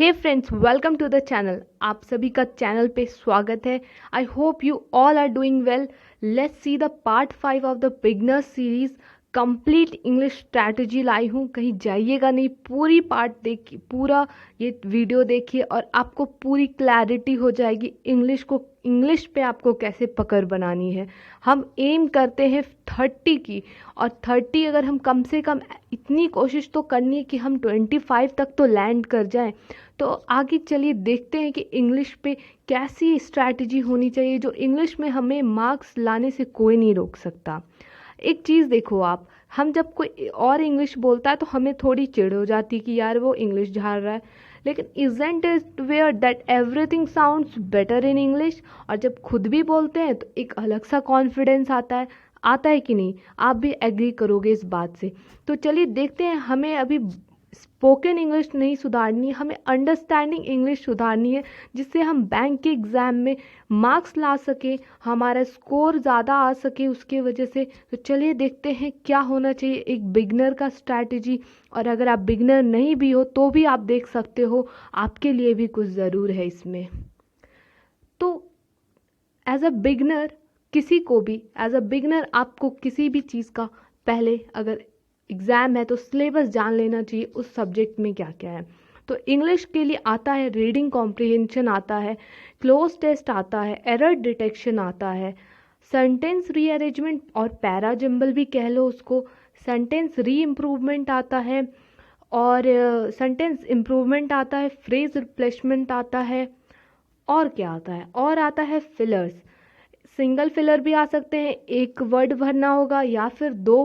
Hey friends, welcome to the channel. आप सभी का चैनल पे स्वागत है। I hope you all are doing well. Let's see the part 5 of the beginners series. Complete English strategy लाई हूँ, कहीं जाइएगा नहीं। पूरी पार्ट देखिए, पूरा ये वीडियो देखिए और आपको पूरी क्लैरिटी हो जाएगी इंग्लिश पे आपको कैसे पकड़ बनानी है। हम एम करते हैं 30 की, और 30 अगर हम कम से कम इतनी कोशिश तो करनी है कि हम 25 तक तो लैंड कर जाएं। तो आगे चलिए देखते हैं कि इंग्लिश पे कैसी स्ट्रैटेजी होनी चाहिए जो इंग्लिश में हमें मार्क्स लाने से कोई नहीं रोक सकता। एक चीज़ देखो आप, हम जब कोई और इंग्लिश बोलता है तो हमें थोड़ी चिढ़ हो जाती है कि यार वो इंग्लिश झाड़ रहा है, लेकिन isn't it where that everything sounds better in English. और जब खुद भी बोलते हैं तो एक अलग सा कॉन्फिडेंस आता है कि नहीं? आप भी एग्री करोगे इस बात से। तो चलिए देखते हैं, हमें अभी स्पोकन इंग्लिश नहीं सुधारनी है, हमें अंडरस्टैंडिंग इंग्लिश सुधारनी है, जिससे हम बैंक के एग्ज़ाम में मार्क्स ला सके, हमारा स्कोर ज़्यादा आ सके उसके वजह से। तो चलिए देखते हैं क्या होना चाहिए एक बिगनर का स्ट्रैटेजी। और अगर आप बिगनर नहीं भी हो तो भी आप देख सकते हो, आपके लिए भी कुछ ज़रूर है इसमें। तो as a beginner, as a beginner आपको किसी भी चीज़ का पहले, अगर एग्ज़ाम है तो सिलेबस जान लेना चाहिए उस सब्जेक्ट में क्या क्या है। तो इंग्लिश के लिए आता है रीडिंग कॉम्प्रिहेंशन, आता है क्लोज टेस्ट, आता है एरर डिटेक्शन, आता है सेंटेंस रीअरेंजमेंट और पैरा जंबल भी कह लो उसको, सेंटेंस री इम्प्रूवमेंट आता है, और सेंटेंस इम्प्रूवमेंट आता है, फ्रेज रिप्लेसमेंट आता है, और क्या आता है, और आता है फिलर्स। सिंगल फिलर भी आ सकते हैं, एक वर्ड भरना होगा, या फिर दो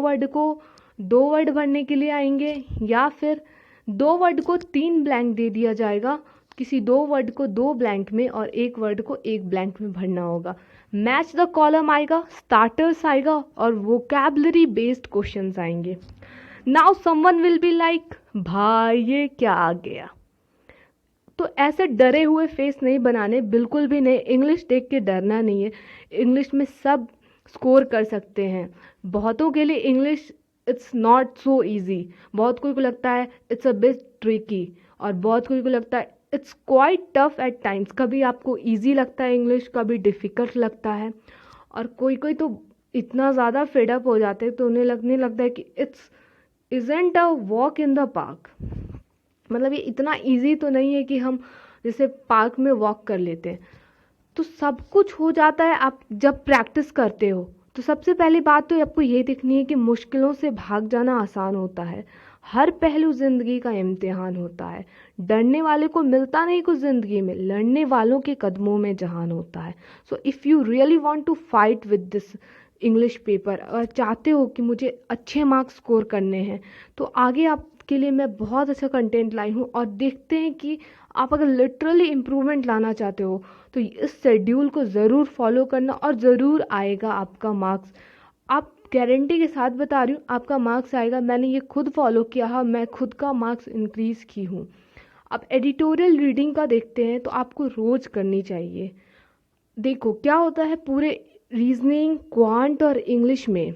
वर्ड भरने के लिए आएंगे, या फिर दो वर्ड को 3 ब्लैंक दे दिया जाएगा, किसी दो वर्ड को 2 ब्लैंक में और एक वर्ड को 1 ब्लैंक में भरना होगा। मैच द कॉलम आएगा, स्टार्टर्स आएगा, और वोकैबलरी बेस्ड क्वेश्चंस आएंगे। Now someone will be like, भाई ये क्या आ गया? तो ऐसे डरे हुए फेस नहीं बनाने, बिल्कुल भी नहीं। इंग्लिश देख के डरना नहीं है, इंग्लिश में सब स्कोर कर सकते हैं। बहुतों के लिए English it's not so easy, बहुत कोई को लगता है इट्स अ बिट ट्रिकी, और बहुत कोई को लगता है it's quite tough at times. कभी आपको ईजी लगता है इंग्लिश, कभी डिफ़िकल्ट लगता है, और कोई कोई तो इतना ज़्यादा फेडअप हो जाते हैं तो उन्हें लगने लगता है कि it's isn't a walk in the park. मतलब ये इतना इजी तो नहीं है कि हम जैसे पार्क में वॉक कर लेते हैं। तो सब कुछ हो जाता है आप जब प्रैक्टिस करते हो। तो सबसे पहली बात तो आपको ये देखनी है कि मुश्किलों से भाग जाना आसान होता है। हर पहलू ज़िंदगी का इम्तिहान होता है। डरने वाले को मिलता नहीं कुछ ज़िंदगी में, लड़ने वालों के कदमों में जहान होता है। So if you really want to fight with this English paper, अगर चाहते हो कि मुझे अच्छे मार्क्स स्कोर करने हैं, तो आगे आपके लिए मैं बहुत अच्छा कंटेंट लाई हूँ। और देखते हैं कि आप अगर लिटरली इम्प्रूवमेंट लाना चाहते हो तो इस शेड्यूल को ज़रूर फॉलो करना, और ज़रूर आएगा आपका मार्क्स। आप गारंटी के साथ बता रही हूँ, आपका मार्क्स आएगा। मैंने ये खुद फॉलो किया है, मैं खुद का मार्क्स इंक्रीज़ की हूँ। अब एडिटोरियल रीडिंग का देखते हैं, तो आपको रोज़ करनी चाहिए। देखो क्या होता है, पूरे रीजनिंग, क्वांट और इंग्लिश में,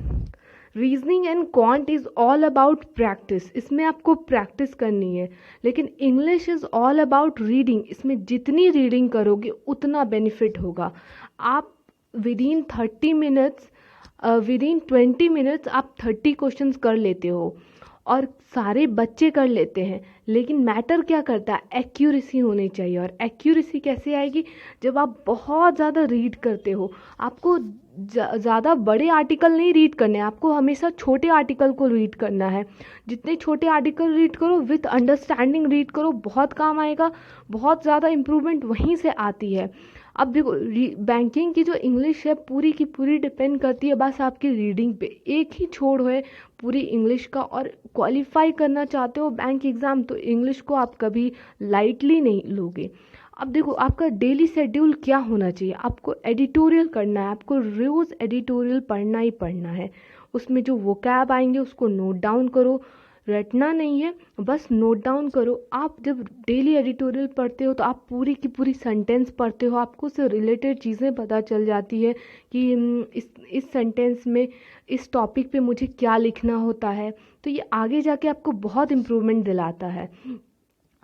reasoning and quant is all about practice, इसमें आपको प्रैक्टिस करनी है। लेकिन English is all about reading, इसमें जितनी रीडिंग करोगे उतना बेनिफिट होगा। आप with in 30 minutes, with in 20 minutes आप 30 क्वेश्चंस कर लेते हो, और सारे बच्चे कर लेते हैं। लेकिन मैटर क्या करता है, एक्यूरेसी होनी चाहिए। और एक्यूरेसी कैसे आएगी? जब आप बहुत ज़्यादा रीड करते हो। आपको ज़्यादा बड़े आर्टिकल नहीं रीड करने हैं, आपको हमेशा छोटे आर्टिकल को रीड करना है। जितने छोटे आर्टिकल रीड करो, विथ अंडरस्टैंडिंग रीड करो, बहुत काम आएगा। बहुत ज़्यादा इम्प्रूवमेंट वहीं से आती है। अब देखो, बैंकिंग की जो इंग्लिश है पूरी की पूरी डिपेंड करती है बस आपकी रीडिंग पे। एक ही छोड़ है पूरी इंग्लिश का, और क्वालिफाई करना चाहते हो बैंक एग्ज़ाम तो इंग्लिश को आप कभी लाइटली नहीं लोगे। अब देखो, आपका डेली शेड्यूल क्या होना चाहिए? आपको एडिटोरियल करना है, आपको रोज़ एडिटोरियल पढ़ना ही पढ़ना है। उसमें जो वोकैब आएंगे उसको नोट डाउन करो, रटना नहीं है, बस नोट डाउन करो। आप जब डेली एडिटोरियल पढ़ते हो तो आप पूरी की पूरी सेंटेंस पढ़ते हो, आपको उससे रिलेटेड चीज़ें पता चल जाती है कि इस सेंटेंस में, इस टॉपिक पे मुझे क्या लिखना होता है। तो ये आगे जाके आपको बहुत इम्प्रूवमेंट दिलाता है।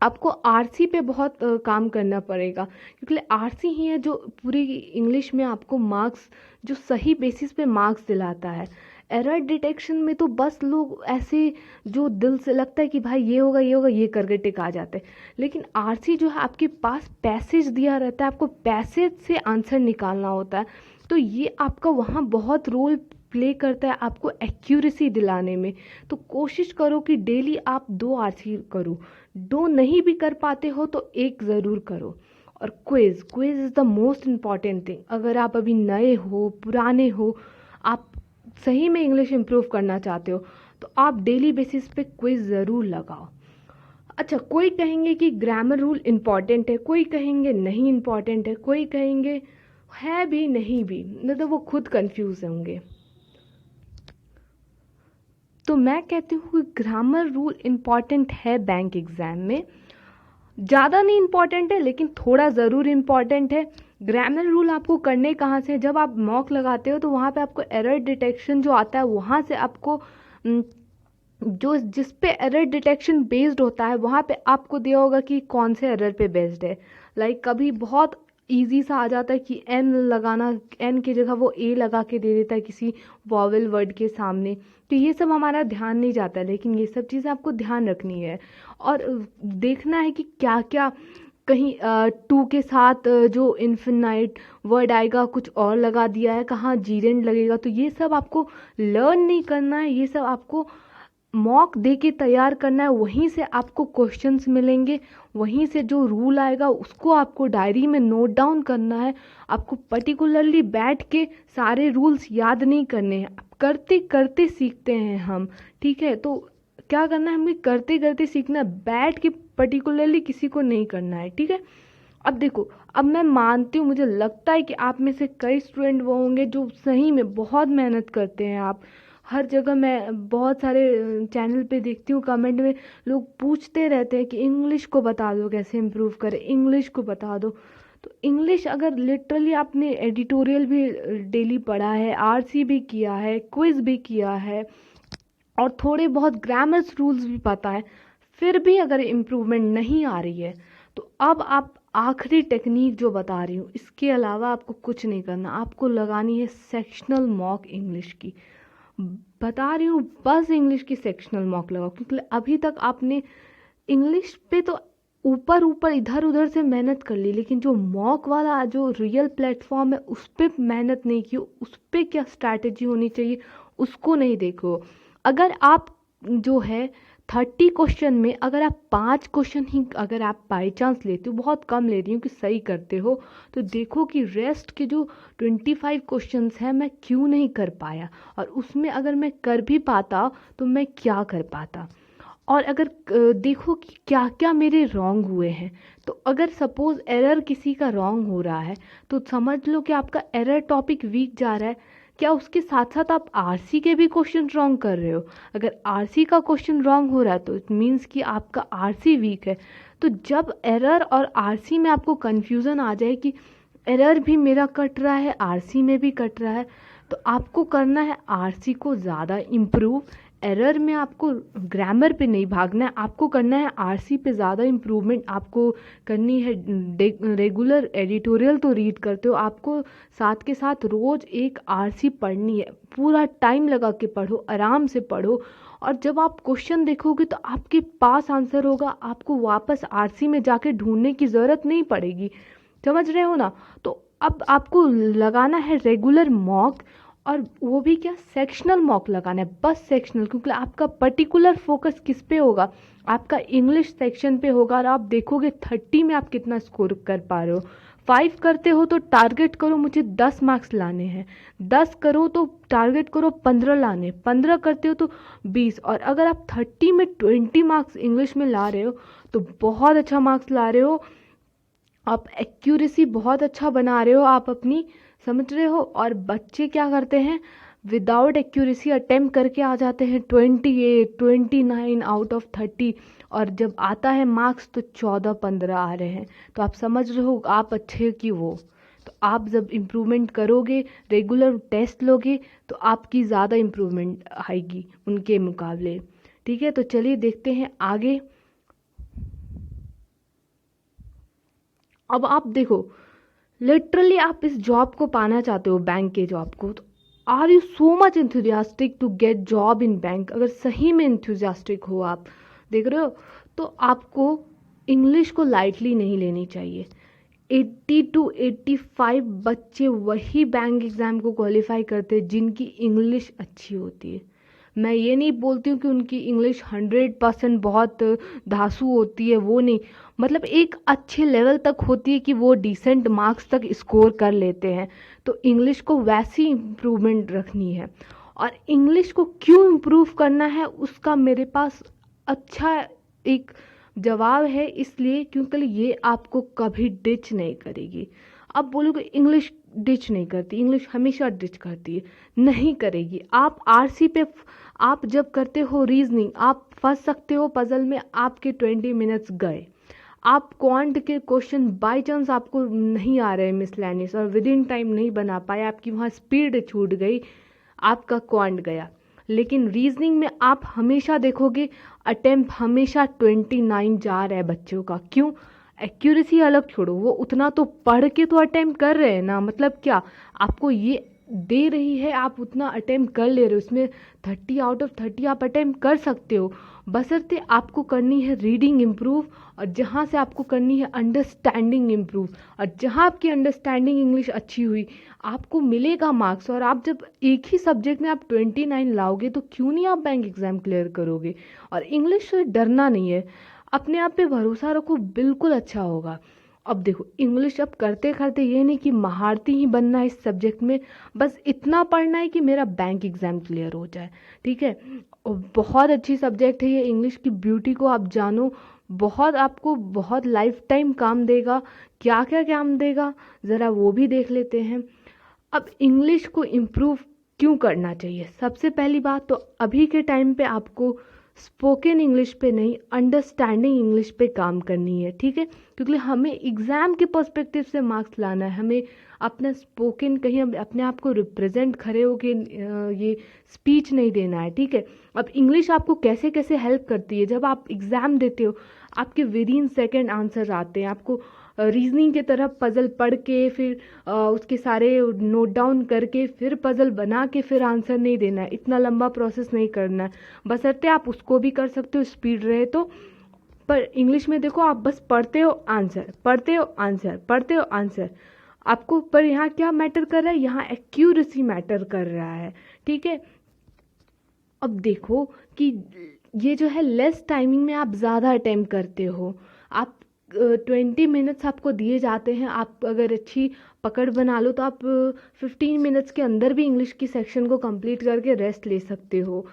आपको आरसी पे बहुत काम करना पड़ेगा, क्योंकि आरसी ही है जो पूरी इंग्लिश में आपको मार्क्स, जो सही बेसिस पे मार्क्स दिलाता है। एरर डिटेक्शन में तो बस लोग ऐसे जो दिल से लगता है कि भाई ये होगा ये होगा ये करके टिक आ जाते हैं, लेकिन आरसी जो है आपके पास पैसेज दिया रहता है, आपको पैसेज से आंसर निकालना होता है। तो ये आपका वहाँ बहुत रोल प्ले करता है आपको एक्यूरेसी दिलाने में। तो कोशिश करो कि डेली आप 2 आरसी करो, 2 नहीं भी कर पाते हो तो 1 ज़रूर करो। और quiz quiz is the most important thing. अगर आप अभी नए हो, पुराने हो, आप सही में इंग्लिश इम्प्रूव करना चाहते हो, तो आप डेली बेसिस पे क्विज़ ज़रूर लगाओ। अच्छा, कोई कहेंगे कि ग्रामर रूल इम्पॉर्टेंट है, कोई कहेंगे नहीं इम्पॉर्टेंट है, कोई कहेंगे है भी नहीं भी, मतलब वो खुद कंफ्यूज होंगे। तो मैं कहती हूँ कि ग्रामर रूल इम्पॉर्टेंट है बैंक एग्ज़ाम में, ज़्यादा नहीं इम्पॉर्टेंट है लेकिन थोड़ा ज़रूर इम्पॉर्टेंट है। ग्रामर रूल आपको करने कहाँ से, जब आप मॉक लगाते हो तो वहाँ पे आपको एरर डिटेक्शन जो आता है वहाँ से आपको जो जिस पे एरर डिटेक्शन बेस्ड होता है वहाँ पे आपको दिया होगा कि कौन से एरर पे बेस्ड है। लाइक कभी बहुत इजी सा आ जाता है कि एन लगाना, एन की जगह वो ए लगा के दे देता है किसी वॉवेल वर्ड के सामने। तो ये सब हमारा ध्यान नहीं जाता है, लेकिन ये सब चीज़ें आपको ध्यान रखनी है और देखना है कि क्या क्या कहीं टू के साथ जो इन्फिनाइट वर्ड आएगा कुछ और लगा दिया है, कहाँ जीरेंड लगेगा। तो ये सब आपको लर्न नहीं करना है, ये सब आपको मॉक दे के तैयार करना है। वहीं से आपको क्वेश्चंस मिलेंगे, वहीं से जो रूल आएगा उसको आपको डायरी में नोट डाउन करना है। आपको पर्टिकुलरली बैठ के सारे रूल्स याद नहीं करने हैं, करते करते सीखते हैं हम, ठीक है। तो क्या करना है, हमें करते करते सीखना है, बैठ के पर्टिकुलरली किसी को नहीं करना है, ठीक है। अब देखो, अब मैं मानती हूँ, मुझे लगता है कि आप में से कई स्टूडेंट वो होंगे जो सही में बहुत मेहनत करते हैं। आप हर जगह, मैं बहुत सारे चैनल पे देखती हूँ कमेंट में लोग पूछते रहते हैं कि इंग्लिश को बता दो कैसे इम्प्रूव करें, इंग्लिश को बता दो। तो इंग्लिश अगर लिटरली आपने एडिटोरियल भी डेली पढ़ा है, आरसी भी किया है, क्विज भी किया है और थोड़े बहुत ग्रामर्स रूल्स भी पता है, फिर भी अगर इम्प्रूवमेंट नहीं आ रही है, तो अब आप आखिरी टेक्निक जो बता रही हूँ इसके अलावा आपको कुछ नहीं करना, आपको लगानी है सेक्शनल मॉक इंग्लिश की। बता रही हूँ, बस इंग्लिश की सेक्शनल मॉक लगाओ, क्योंकि अभी तक आपने इंग्लिश पे तो ऊपर ऊपर इधर उधर से मेहनत कर ली, लेकिन जो मॉक वाला जो रियल प्लेटफॉर्म है उस पर मेहनत नहीं की, उस पर क्या स्ट्रैटेजी होनी चाहिए उसको नहीं देखो। अगर आप जो है 30 क्वेश्चन में अगर आप 5 क्वेश्चन ही अगर आप बाई चांस लेते हो, बहुत कम ले रही हूँ कि सही करते हो, तो देखो कि रेस्ट के जो 25 क्वेश्चंस हैं मैं क्यों नहीं कर पाया, और उसमें अगर मैं कर भी पाता तो मैं क्या कर पाता। और अगर देखो कि क्या क्या मेरे रॉन्ग हुए हैं, तो अगर सपोज़ एरर किसी का रॉन्ग हो रहा है तो समझ लो कि आपका एरर टॉपिक वीक जा रहा है। क्या उसके साथ साथ आप आरसी के भी क्वेश्चन रॉन्ग कर रहे हो? अगर आरसी का क्वेश्चन रॉन्ग हो रहा है तो इट मीन्स कि आपका आरसी वीक है। तो जब एरर और आरसी में आपको कन्फ्यूज़न आ जाए कि एरर भी मेरा कट रहा है, आरसी में भी कट रहा है, तो आपको करना है आरसी को ज़्यादा इम्प्रूव। एरर में आपको ग्रामर पे नहीं भागना है, आपको करना है आरसी पे ज़्यादा इम्प्रूवमेंट आपको करनी है। रेगुलर एडिटोरियल तो रीड करते हो, आपको साथ के साथ रोज़ एक आरसी पढ़नी है, पूरा टाइम लगा के पढ़ो, आराम से पढ़ो। और जब आप क्वेश्चन देखोगे तो आपके पास आंसर होगा, आपको वापस आरसी में जाके ढूंढने की ज़रूरत नहीं पड़ेगी। समझ रहे हो ना? तो अब आपको लगाना है रेगुलर मॉक, और वो भी क्या, सेक्शनल मॉक लगाना है, बस सेक्शनल, क्योंकि आपका पर्टिकुलर फोकस किस पे होगा, आपका इंग्लिश सेक्शन पे होगा। और आप देखोगे 30 में आप कितना स्कोर कर पा रहे हो। 5 करते हो तो टारगेट करो मुझे 10 मार्क्स लाने हैं, 10 करो तो टारगेट करो 15 लाने, 15 करते हो तो 20। और अगर आप 30 में 20 मार्क्स इंग्लिश में ला रहे हो तो बहुत अच्छा मार्क्स ला रहे हो, आप एक्यूरेसी बहुत अच्छा बना रहे हो आप अपनी, समझ रहे हो। और बच्चे क्या करते हैं, विदाउट एक्यूरेसी अटेम्प्ट करके आ जाते हैं 28 29 आउट ऑफ 30, और जब आता है मार्क्स तो 14 15 आ रहे हैं। तो आप समझ रहे हो आप अच्छे कि वो। तो आप जब इम्प्रूवमेंट करोगे, रेगुलर टेस्ट लोगे, तो आपकी ज़्यादा इम्प्रूवमेंट आएगी उनके मुकाबले, ठीक है। तो चलिए देखते हैं आगे। अब आप देखो, लिटरली आप इस जॉब को पाना चाहते हो, बैंक के जॉब को, तो are you so much enthusiastic to get job in bank? अगर सही में इंथुजियास्टिक हो, आप देख रहे हो, तो आपको इंग्लिश को लाइटली नहीं लेनी चाहिए। 80 टू 85 बच्चे वही बैंक एग्ज़ाम को क्वालिफाई करते हैं जिनकी इंग्लिश अच्छी होती है। मैं ये नहीं बोलती हूँ कि उनकी इंग्लिश 100% बहुत धांसू होती है, वो नहीं, मतलब एक अच्छे लेवल तक होती है कि वो डिसेंट मार्क्स तक स्कोर कर लेते हैं। तो इंग्लिश को वैसी इम्प्रूवमेंट रखनी है। और इंग्लिश को क्यों इम्प्रूव करना है उसका मेरे पास अच्छा एक जवाब है, इसलिए क्योंकि ये आपको कभी डिच नहीं करेगी। आप बोलोगे इंग्लिश डिच नहीं करती, इंग्लिश हमेशा डिच करती है, नहीं करेगी। आप आरसी पे आप जब करते हो रीजनिंग, आप फंस सकते हो पजल में, आपके 20 मिनट्स गए। आप क्वांट के क्वेश्चन बाय चांस आपको नहीं आ रहे मिसलेनियस और विद इन टाइम नहीं बना पाए, आपकी वहाँ स्पीड छूट गई, आपका क्वांट गया। लेकिन रीजनिंग में आप हमेशा देखोगे अटेम्प्ट हमेशा 29 जा रहा है बच्चों का। क्यों? एक्यूरेसी अलग छोड़ो, वो उतना तो पढ़ के तो अटेम्प्ट कर रहे हैं ना, मतलब क्या आपको ये दे रही है, आप उतना अटेम्प्ट कर ले रहे हो, उसमें 30 आउट ऑफ 30 आप अटेम्प्ट कर सकते हो। बशर्ते आपको करनी है रीडिंग इम्प्रूव, और जहाँ से आपको करनी है अंडरस्टैंडिंग इम्प्रूव। और जहाँ आपकी अंडरस्टैंडिंग इंग्लिश अच्छी हुई, आपको मिलेगा मार्क्स। और आप जब एक ही सब्जेक्ट में आप 29 लाओगे तो क्यों नहीं आप बैंक एग्ज़ाम क्लियर करोगे। और इंग्लिश से डरना नहीं है, अपने आप पे भरोसा रखो, बिल्कुल अच्छा होगा। अब देखो, इंग्लिश अब करते करते ये नहीं कि महारती ही बनना है इस सब्जेक्ट में, बस इतना पढ़ना है कि मेरा बैंक एग्ज़ाम क्लियर हो जाए, ठीक है। और बहुत अच्छी सब्जेक्ट है ये, इंग्लिश की ब्यूटी को आप जानो, बहुत आपको बहुत लाइफ टाइम काम देगा। क्या क्या काम देगा ज़रा वो भी देख लेते हैं। अब इंग्लिश को इम्प्रूव क्यों करना चाहिए? सबसे पहली बात तो अभी के टाइम पे आपको स्पोकन इंग्लिश पे नहीं, अंडरस्टैंडिंग इंग्लिश पे काम करनी है, ठीक है। क्योंकि हमें एग्ज़ाम के पर्सपेक्टिव से मार्क्स लाना है, हमें अपना स्पोकन कहीं अपने आप को रिप्रेजेंट खड़े होके ये स्पीच नहीं देना है, ठीक है। अब इंग्लिश आपको कैसे कैसे हेल्प करती है, जब आप एग्ज़ाम देते हो आपके विद इन सेकेंड आंसर आते हैं। आपको रीजनिंग के तरफ पज़ल पढ़ के फिर उसके सारे नोट डाउन करके फिर पज़ल बना के फिर आंसर नहीं देना है, इतना लंबा प्रोसेस नहीं करना है। बशर्ते आप उसको भी कर सकते हो स्पीड रहे तो। पर इंग्लिश में देखो, आप बस पढ़ते हो आंसर, पढ़ते हो आंसर, पढ़ते हो आंसर, आपको पर यहाँ क्या मैटर कर रहा है, यहाँ एक्यूरेसी मैटर कर रहा है, ठीक है। अब देखो कि ये जो है लेस टाइमिंग में आप ज़्यादा अटेम्प्ट करते हो। आप 20 मिनट्स आपको दिए जाते हैं, आप अगर अच्छी पकड़ बना लो तो आप 15 मिनट्स के अंदर भी इंग्लिश की सेक्शन को कंप्लीट करके रेस्ट ले सकते हो।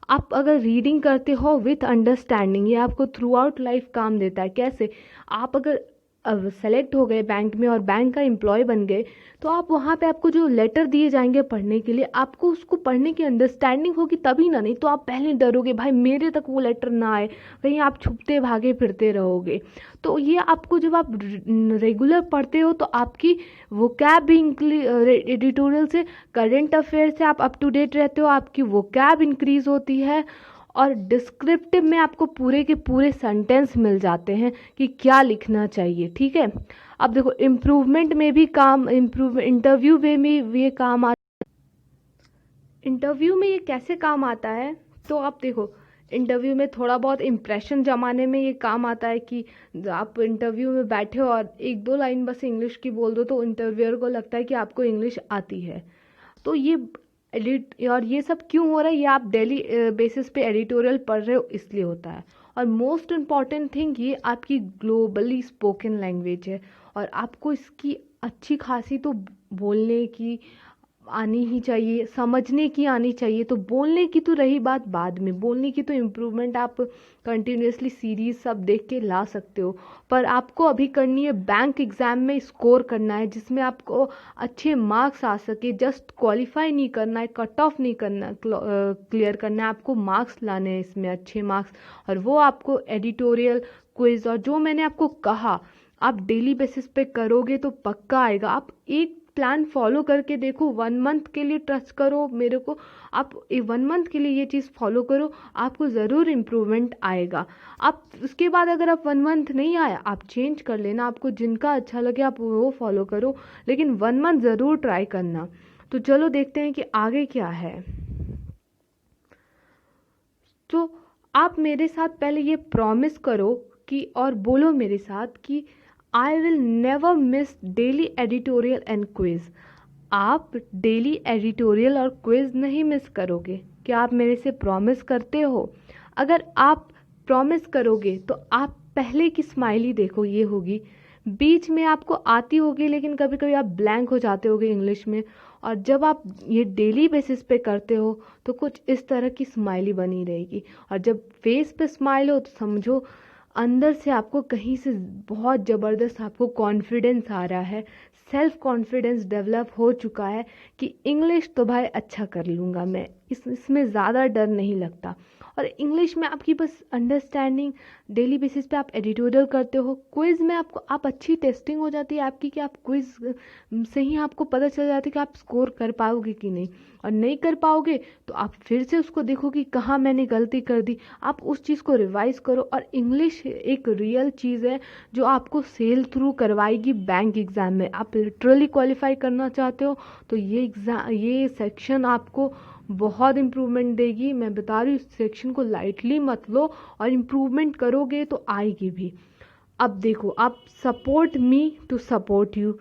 आप अगर रीडिंग करते हो विथ अंडरस्टैंडिंग, ये आपको थ्रू आउट लाइफ काम देता है। कैसे? आप अगर सेलेक्ट हो गए बैंक में और बैंक का एम्प्लॉय बन गए, तो आप वहाँ पे आपको जो लेटर दिए जाएंगे पढ़ने के लिए, आपको उसको पढ़ने की अंडरस्टैंडिंग होगी तभी ना, नहीं तो आप पहले डरोगे भाई मेरे तक वो लेटर ना आए, कहीं आप छुपते भागे फिरते रहोगे। तो ये आपको जब आप रेगुलर पढ़ते हो तो आपकी वोकैब भी एडिटोरियल से, करंट अफेयर से आप अप टू डेट रहते हो, आपकी वोकैब इंक्रीज होती है। और डिस्क्रिप्टिव में आपको पूरे के पूरे सेंटेंस मिल जाते हैं कि क्या लिखना चाहिए, ठीक है। अब देखो, इम्प्रूवमेंट में भी काम, इंटरव्यू में भी ये काम इंटरव्यू में ये कैसे काम आता है, तो आप देखो, इंटरव्यू में थोड़ा बहुत इम्प्रेशन जमाने में ये काम आता है कि आप इंटरव्यू में बैठे हो और एक दो लाइन बस इंग्लिश की बोल दो तो इंटरव्यूअर को लगता है कि आपको इंग्लिश आती है। तो ये एडिट, और ये सब क्यों हो रहा है, ये आप डेली बेसिस पे एडिटोरियल पढ़ रहे हो इसलिए होता है। और मोस्ट इम्पॉर्टेंट थिंग, ये आपकी ग्लोबली स्पोकन लैंग्वेज है, और आपको इसकी अच्छी खासी तो बोलने की आनी ही चाहिए, समझने की आनी चाहिए। तो बोलने की तो रही बात बाद में, बोलने की तो इम्प्रूवमेंट आप कंटिन्यूसली सीरीज सब देख के ला सकते हो। पर आपको अभी करनी है बैंक एग्ज़ाम में स्कोर करना है, जिसमें आपको अच्छे मार्क्स आ सके। जस्ट क्वालिफाई नहीं करना है, कट ऑफ नहीं करना, क्लियर करना है, आपको मार्क्स लाने हैं इसमें, अच्छे मार्क्स। और वो आपको एडिटोरियल, क्विज, और जो मैंने आपको कहा आप डेली बेसिस पे करोगे तो पक्का आएगा। आप एक प्लान फॉलो करके देखो, 1 मंथ के लिए ट्रस्ट करो मेरे को, आप 1 मंथ के लिए ये चीज़ फॉलो करो, आपको ज़रूर इम्प्रूवमेंट आएगा। आप उसके बाद अगर आप 1 मंथ नहीं आया, आप चेंज कर लेना, आपको जिनका अच्छा लगे आप वो फॉलो करो, लेकिन 1 मंथ ज़रूर ट्राई करना। तो चलो देखते हैं कि आगे क्या है। तो आप मेरे साथ पहले ये प्रॉमिस करो कि, और बोलो मेरे साथ कि I will never miss daily editorial and quiz. आप डेली एडिटोरियल और क्विज नहीं मिस करोगे। क्या आप मेरे से प्रॉमिस करते हो? अगर आप प्रॉमिस करोगे तो आप पहले की स्माइली देखो, ये होगी, बीच में आपको आती होगी लेकिन कभी कभी आप ब्लैंक हो जाते होगे इंग्लिश में, और जब आप ये डेली बेसिस पे करते हो तो कुछ इस तरह की स्माइली बनी रहेगी। और जब फेस पे स्माइल हो तो समझो अंदर से आपको कहीं से बहुत ज़बरदस्त आपको कॉन्फिडेंस आ रहा है, सेल्फ कॉन्फिडेंस डेवलप हो चुका है कि इंग्लिश तो भाई अच्छा कर लूँगा मैं, इसमें ज़्यादा डर नहीं लगता। और इंग्लिश में आपकी बस अंडरस्टैंडिंग, डेली बेसिस पे आप एडिटोरियल करते हो, क्विज़ में आपको आप अच्छी टेस्टिंग हो जाती है आपकी कि आप क्विज़ से ही आपको पता चल जाता है कि आप स्कोर कर पाओगे कि नहीं, और नहीं कर पाओगे तो आप फिर से उसको देखो कि कहाँ मैंने गलती कर दी, आप उस चीज़ को रिवाइज करो। और इंग्लिश एक रियल चीज़ है जो आपको सेल थ्रू करवाएगी बैंक एग्ज़ाम में। आप लिटरली क्वालिफाई करना चाहते हो तो ये सेक्शन आपको बहुत इम्प्रूवमेंट देगी। मैं बता रही हूँ, इस सेक्शन को लाइटली मत लो, और इम्प्रूवमेंट करोगे तो आएगी भी। अब देखो, आप support me to support you,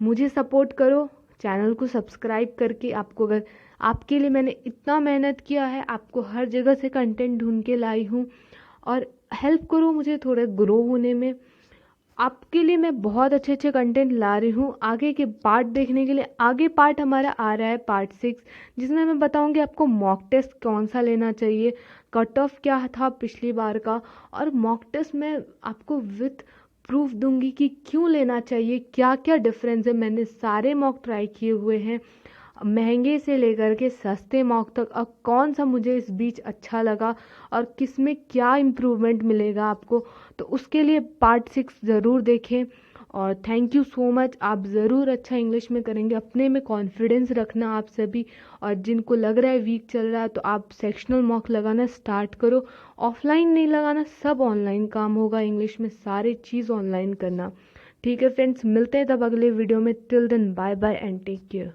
मुझे सपोर्ट करो चैनल को सब्सक्राइब करके। आपको अगर, आपके लिए मैंने इतना मेहनत किया है, आपको हर जगह से कंटेंट ढूंढ के लाई हूँ, और हेल्प करो मुझे थोड़ा ग्रो होने में। आपके लिए मैं बहुत अच्छे अच्छे कंटेंट ला रही हूँ। आगे के पार्ट देखने के लिए, आगे पार्ट हमारा आ रहा है पार्ट 6, जिसमें मैं बताऊँगी आपको मॉक टेस्ट कौन सा लेना चाहिए, कट ऑफ क्या था पिछली बार का, और मॉक टेस्ट में आपको विथ प्रूफ दूंगी कि क्यों लेना चाहिए, क्या क्या डिफरेंस है। मैंने सारे मॉक ट्राई किए हुए हैं, महंगे से लेकर के सस्ते मॉक तक, अब कौन सा मुझे इस बीच अच्छा लगा और किस में क्या इम्प्रूवमेंट मिलेगा आपको, तो उसके लिए पार्ट 6 ज़रूर देखें। और थैंक यू सो मच, आप ज़रूर अच्छा इंग्लिश में करेंगे, अपने में कॉन्फिडेंस रखना आप सभी। और जिनको लग रहा है वीक चल रहा है तो आप सेक्शनल मॉक लगाना स्टार्ट करो, ऑफलाइन नहीं लगाना, सब ऑनलाइन काम होगा इंग्लिश में, सारी चीज़ ऑनलाइन करना। ठीक है फ्रेंड्स, मिलते हैं तब अगले वीडियो में। Till then bye bye and take care.